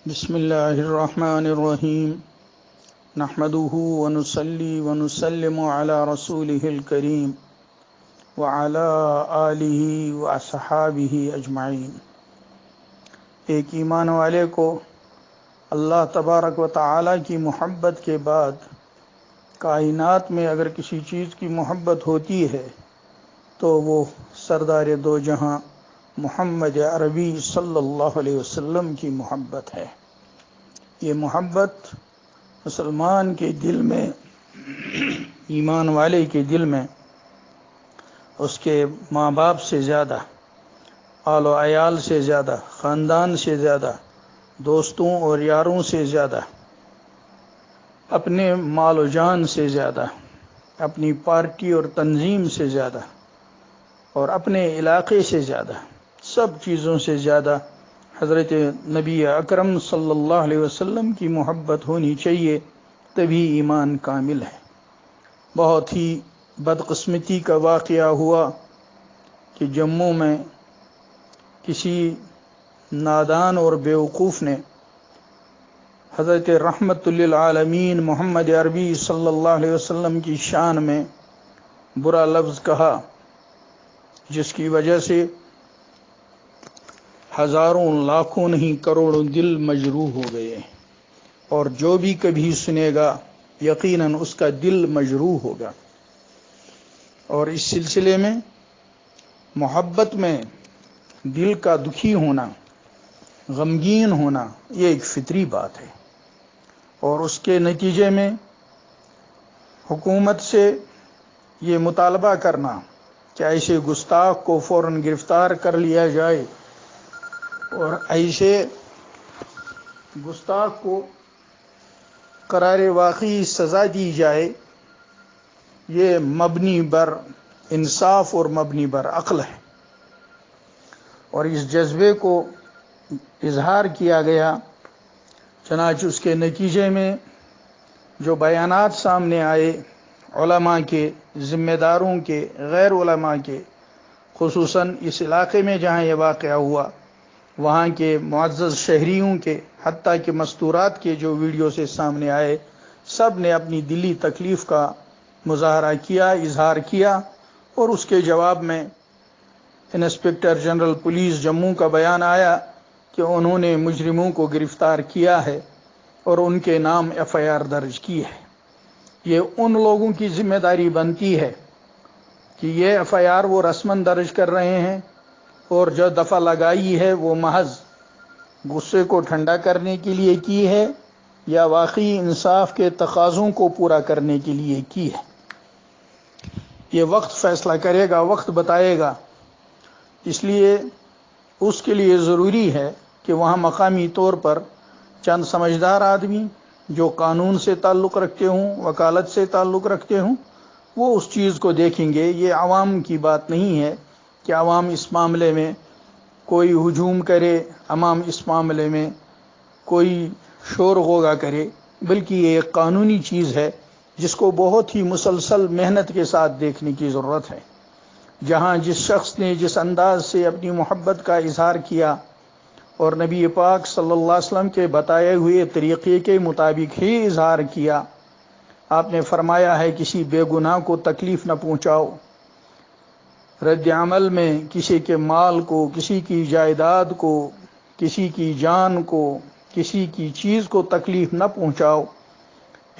بسم اللہ الرحمن الرحیم نحمده ونصلي ونسلم على رسوله الكریم وعلى آلہ واصحابہ اجمعین۔ ایک ایمان والے کو اللہ تبارک و تعالی کی محبت کے بعد کائنات میں اگر کسی چیز کی محبت ہوتی ہے تو وہ سردار دو جہاں محمد عربی صلی اللہ علیہ وسلم کی محبت ہے۔ یہ محبت مسلمان کے دل میں، ایمان والے کے دل میں، اس کے ماں باپ سے زیادہ، آل و عیال سے زیادہ، خاندان سے زیادہ، دوستوں اور یاروں سے زیادہ، اپنے مال و جان سے زیادہ، اپنی پارٹی اور تنظیم سے زیادہ، اور اپنے علاقے سے زیادہ، سب چیزوں سے زیادہ حضرت نبی اکرم صلی اللہ علیہ وسلم کی محبت ہونی چاہیے، تبھی ایمان کامل ہے۔ بہت ہی بدقسمتی کا واقعہ ہوا کہ جموں میں کسی نادان اور بیوقوف نے حضرت رحمت للعالمین محمد عربی صلی اللہ علیہ وسلم کی شان میں برا لفظ کہا، جس کی وجہ سے ہزاروں لاکھوں نہیں کروڑوں دل مجروح ہو گئے، اور جو بھی کبھی سنے گا یقیناً اس کا دل مجروح ہوگا۔ اور اس سلسلے میں محبت میں دل کا دکھی ہونا، غمگین ہونا، یہ ایک فطری بات ہے، اور اس کے نتیجے میں حکومت سے یہ مطالبہ کرنا کہ ایسے گستاخ کو فوراً گرفتار کر لیا جائے اور ایسے گستاخ کو قرار واقعی سزا دی جائے، یہ مبنی بر انصاف اور مبنی بر عقل ہے، اور اس جذبے کو اظہار کیا گیا۔ چنانچہ اس کے نتیجے میں جو بیانات سامنے آئے علماء کے، ذمہ داروں کے، غیر علماء کے، خصوصاً اس علاقے میں جہاں یہ واقعہ ہوا وہاں کے معزز شہریوں کے، حتیٰ کہ مستورات کے جو ویڈیو سے سامنے آئے، سب نے اپنی دلی تکلیف کا مظاہرہ کیا، اظہار کیا، اور اس کے جواب میں انسپکٹر جنرل پولیس جموں کا بیان آیا کہ انہوں نے مجرموں کو گرفتار کیا ہے اور ان کے نام FIR درج کی ہے۔ یہ ان لوگوں کی ذمہ داری بنتی ہے کہ یہ FIR وہ رسماً درج کر رہے ہیں، اور جو دفعہ لگائی ہے وہ محض غصے کو ٹھنڈا کرنے کے لیے کی ہے یا واقعی انصاف کے تقاضوں کو پورا کرنے کے لیے کی ہے۔ یہ وقت فیصلہ کرے گا، وقت بتائے گا۔ اس لیے اس کے لیے ضروری ہے کہ وہاں مقامی طور پر چند سمجھدار آدمی جو قانون سے تعلق رکھتے ہوں، وکالت سے تعلق رکھتے ہوں، وہ اس چیز کو دیکھیں گے۔ یہ عوام کی بات نہیں ہے کہ عوام اس معاملے میں کوئی ہجوم کرے، عوام اس معاملے میں کوئی شور غوغا کرے، بلکہ یہ ایک قانونی چیز ہے جس کو بہت ہی مسلسل محنت کے ساتھ دیکھنے کی ضرورت ہے۔ جہاں جس شخص نے جس انداز سے اپنی محبت کا اظہار کیا اور نبی پاک صلی اللہ علیہ وسلم کے بتائے ہوئے طریقے کے مطابق ہی اظہار کیا، آپ نے فرمایا ہے کسی بے گناہ کو تکلیف نہ پہنچاؤ، رد عمل میں کسی کے مال کو، کسی کی جائیداد کو، کسی کی جان کو، کسی کی چیز کو تکلیف نہ پہنچاؤ۔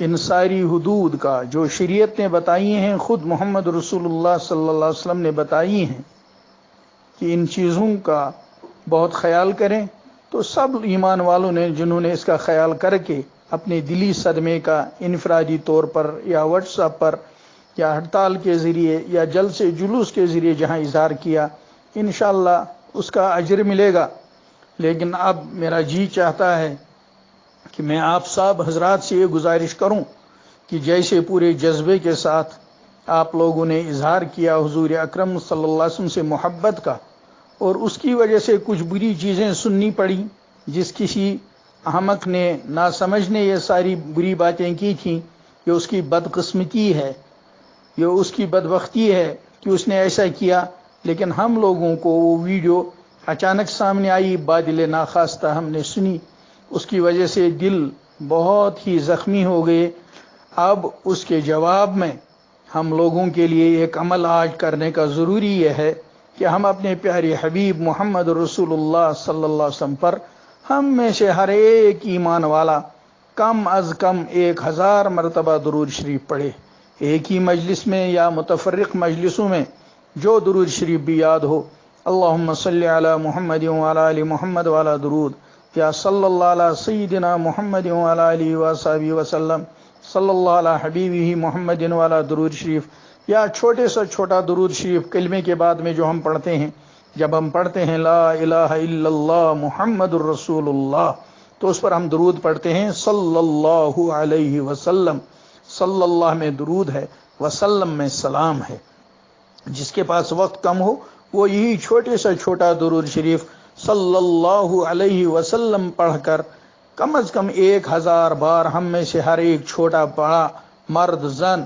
ان ساری حدود کا جو شریعت نے بتائی ہیں، خود محمد رسول اللہ صلی اللہ علیہ وسلم نے بتائی ہیں کہ ان چیزوں کا بہت خیال کریں، تو سب ایمان والوں نے جنہوں نے اس کا خیال کر کے اپنے دلی صدمے کا انفرادی طور پر یا واٹس ایپ پر یا ہڑتال کے ذریعے یا جلسے جلوس کے ذریعے جہاں اظہار کیا، انشاءاللہ اس کا اجر ملے گا۔ لیکن اب میرا جی چاہتا ہے کہ میں آپ سب حضرات سے یہ گزارش کروں کہ جیسے پورے جذبے کے ساتھ آپ لوگوں نے اظہار کیا حضور اکرم صلی اللہ علیہ وسلم سے محبت کا، اور اس کی وجہ سے کچھ بری چیزیں سننی پڑیں، جس کسی احمق نے، ناسمجھ نے یہ ساری بری باتیں کی تھیں، یہ اس کی بدقسمتی ہے، یہ اس کی بدبختی ہے کہ اس نے ایسا کیا۔ لیکن ہم لوگوں کو وہ ویڈیو اچانک سامنے آئی، بادل ناخواستہ ہم نے سنی، اس کی وجہ سے دل بہت ہی زخمی ہو گئے۔ اب اس کے جواب میں ہم لوگوں کے لیے ایک عمل آج کرنے کا ضروری یہ ہے کہ ہم اپنے پیارے حبیب محمد رسول اللہ صلی اللہ علیہ وسلم پر ہم میں سے ہر ایک ایمان والا کم از کم 1000 مرتبہ درود شریف پڑھے۔ ایک ہی مجلس میں یا متفرق مجلسوں میں جو درود شریف بھی یاد ہو، اللہم صلی علی محمد وعلی آل محمد والا درود، یا صلی اللہ علی سیدنا محمد وعلی آلہ وصحبہ وسلم، صلی اللہ علی حبیبہ محمد والا درود شریف، یا چھوٹے سے چھوٹا درود شریف کلمے کے بعد میں جو ہم پڑھتے ہیں، جب ہم پڑھتے ہیں لا الہ الا اللہ محمد الرسول اللہ، تو اس پر ہم درود پڑھتے ہیں صلی اللہ علیہ وسلم۔ صلی اللہ میں درود ہے، وسلم میں سلام ہے۔ جس کے پاس وقت کم ہو وہ یہی چھوٹے سے چھوٹا درود شریف صلی اللہ علیہ وسلم پڑھ کر کم از کم 1000 بار ہم میں سے ہر ایک چھوٹا بڑا، مرد زن،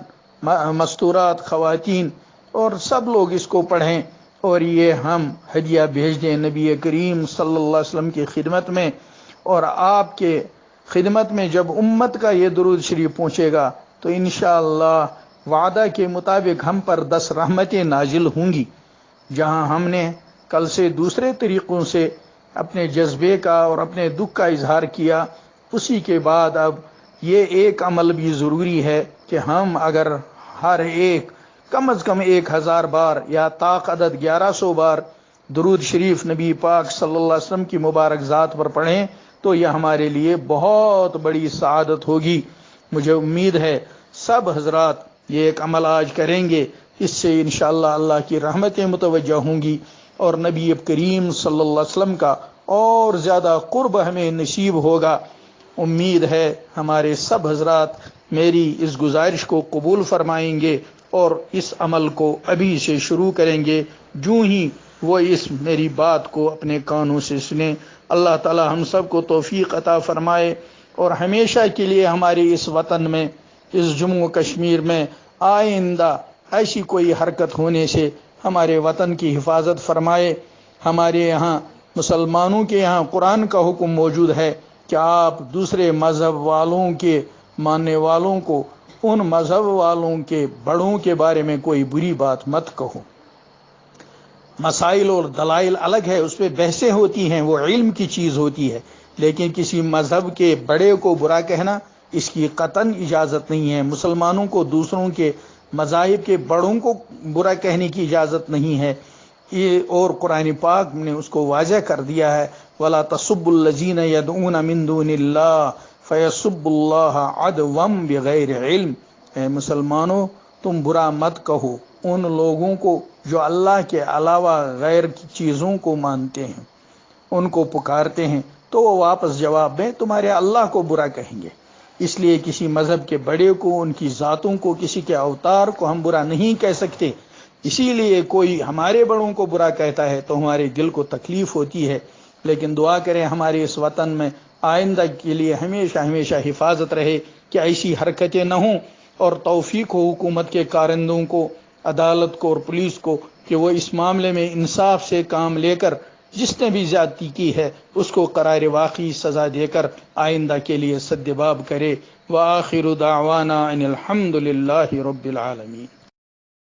مستورات خواتین اور سب لوگ اس کو پڑھیں، اور یہ ہم ہدیہ بھیج دیں نبی کریم صلی اللہ علیہ وسلم کی خدمت میں۔ اور آپ کے خدمت میں جب امت کا یہ درود شریف پہنچے گا تو انشاءاللہ وعدہ کے مطابق ہم پر 10 رحمتیں نازل ہوں گی۔ جہاں ہم نے کل سے دوسرے طریقوں سے اپنے جذبے کا اور اپنے دکھ کا اظہار کیا، اسی کے بعد اب یہ ایک عمل بھی ضروری ہے کہ ہم اگر ہر ایک کم از کم 1000 بار یا طاق عدد 1100 بار درود شریف نبی پاک صلی اللہ علیہ وسلم کی مبارک ذات پر پڑھیں تو یہ ہمارے لیے بہت بڑی سعادت ہوگی۔ مجھے امید ہے سب حضرات یہ ایک عمل آج کریں گے، اس سے انشاءاللہ اللہ کی رحمتیں متوجہ ہوں گی اور نبی کریم صلی اللہ علیہ وسلم کا اور زیادہ قرب ہمیں نصیب ہوگا۔ امید ہے ہمارے سب حضرات میری اس گزارش کو قبول فرمائیں گے اور اس عمل کو ابھی سے شروع کریں گے جوں ہی وہ اس میری بات کو اپنے کانوں سے سنیں۔ اللہ تعالی ہم سب کو توفیق عطا فرمائے اور ہمیشہ کے لیے ہمارے اس وطن میں، اس جموں کشمیر میں آئندہ ایسی کوئی حرکت ہونے سے ہمارے وطن کی حفاظت فرمائے۔ ہمارے یہاں مسلمانوں کے یہاں قرآن کا حکم موجود ہے کہ آپ دوسرے مذہب والوں کے ماننے والوں کو ان مذہب والوں کے بڑوں کے بارے میں کوئی بری بات مت کہو۔ مسائل اور دلائل الگ ہے، اس پہ بحثیں ہوتی ہیں، وہ علم کی چیز ہوتی ہے، لیکن کسی مذہب کے بڑے کو برا کہنا اس کی قطعاً اجازت نہیں ہے۔ مسلمانوں کو دوسروں کے مذاہب کے بڑوں کو برا کہنے کی اجازت نہیں ہے، یہ اور قرآن پاک نے اس کو واضح کر دیا ہے وَلَا تَسُبُّوا الَّذِينَ يَدْعُونَ مِن دُونِ اللَّهِ فَيَسُبُّوا اللَّهَ عَدْوًا بِغَيْرِ علم۔ اے مسلمانوں تم برا مت کہو ان لوگوں کو جو اللہ کے علاوہ غیر کی چیزوں کو مانتے ہیں، ان کو پکارتے ہیں، تو وہ واپس جواب میں تمہارے اللہ کو برا کہیں گے۔ اس لیے کسی مذہب کے بڑے کو، ان کی ذاتوں کو، کسی کے اوتار کو ہم برا نہیں کہہ سکتے۔ اسی لیے کوئی ہمارے بڑوں کو برا کہتا ہے تو ہمارے دل کو تکلیف ہوتی ہے، لیکن دعا کریں ہمارے اس وطن میں آئندہ کے لیے ہمیشہ ہمیشہ حفاظت رہے کہ ایسی حرکتیں نہ ہوں، اور توفیق ہو حکومت کے کارندوں کو، عدالت کو اور پولیس کو کہ وہ اس معاملے میں انصاف سے کام لے کر جس نے بھی زیادتی کی ہے اس کو قرار واقعی سزا دے کر آئندہ کے لیے سدباب کرے۔ وآخر دعوانا ان الحمد للہ رب العالمین۔